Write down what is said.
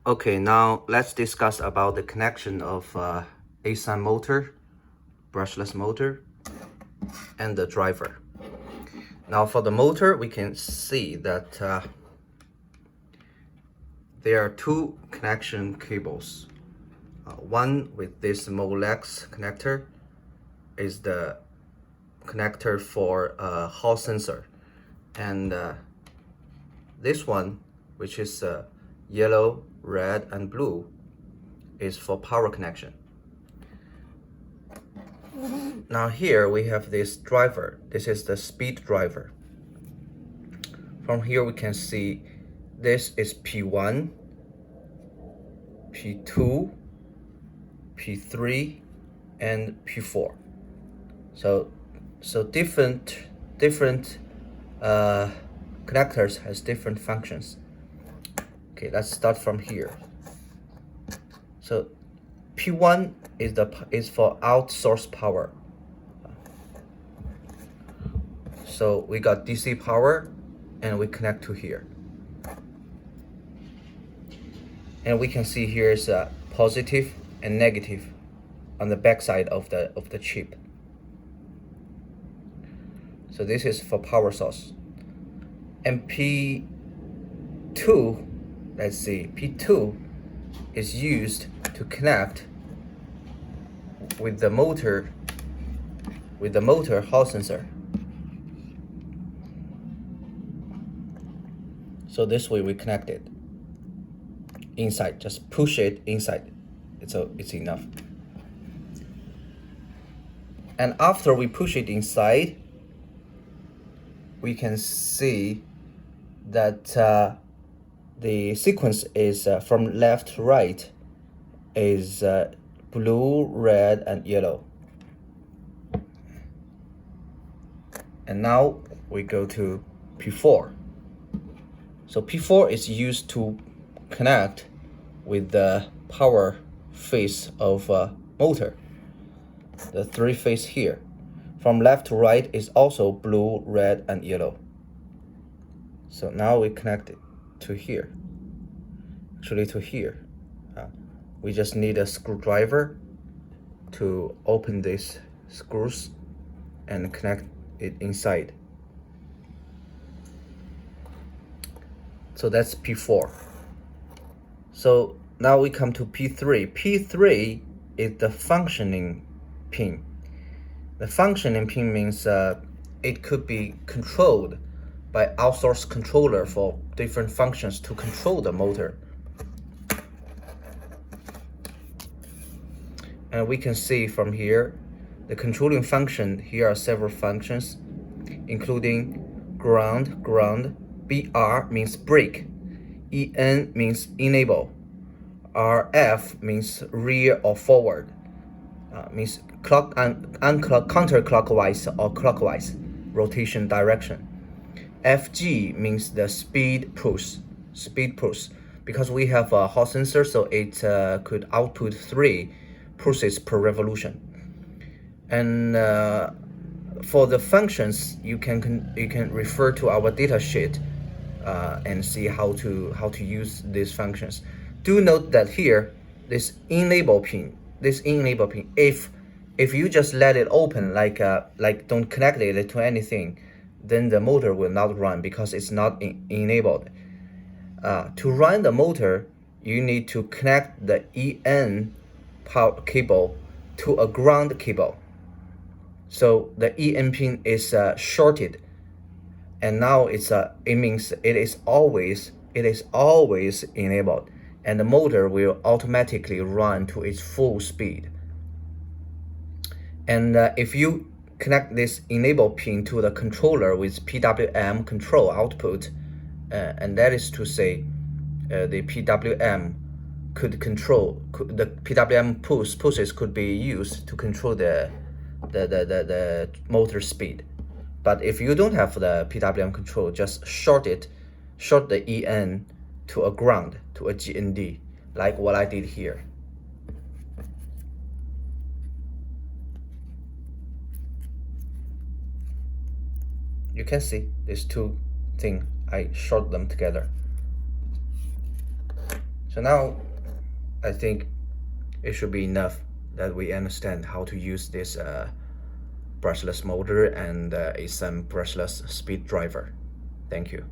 Okay, now let's discuss about the connection of ASSUN motor, brushless motor, and the driver. Now for the motor, we can see that there are two connection cables. One with this Molex connector is the connector for Hall sensor, and this one, which is yellow, red, and blue, is for power connection. Now here we have this driver. This is the speed driver. From here we can see this is P1, P2, P3, and P4. So different connectors has different functions. Okay, let's start from here. So P1 is for outsource power. So we got DC power, and we connect to here. And we can see here is a positive and negative on the back side of the chip. So this is for power source. And P2, let's see, P2 is used to connect with the motor Hall sensor. So this way we connect it inside, just push it inside. It's enough. And after we push it inside, we can see that the sequence is from left to right is blue, red, and yellow. And now we go to P4. So P4 is used to connect with the power phase of motor, the three phase here. From left to right is also blue, red, and yellow. So now we connect it to here, actually to here. We just need a screwdriver to open these screws and connect it inside. So that's P4. So now we come to P3. P3 is the functioning pin. The functioning pin means it could be controlled by outsourced controller for different functions to control the motor. And we can see from here, the controlling function, here are several functions, including ground. BR means brake, EN means enable, RF means rear or forward, means counterclockwise or clockwise rotation direction. FG means the speed push, because we have a Hall sensor, so it could output 3 pulses per revolution. And for the functions, you can refer to our data sheet and see how to use these functions. Do note that here, this enable pin, if you just let it open, like don't connect it to anything, then the motor will not run because it's not enabled. To run the motor, you need to connect the EN power cable to a ground cable. So the EN pin is shorted, and now it means it is always enabled, and the motor will automatically run to its full speed. And if you connect this enable pin to the controller with PWM control output, and that is to say, the PWM could control the PWM pulses could be used to control the motor speed. But if you don't have the PWM control, just short the EN to a ground, to a GND, like what I did here. You can see these two things, I short them together. So now I think it should be enough that we understand how to use this brushless motor and ASSUN brushless speed driver. Thank you.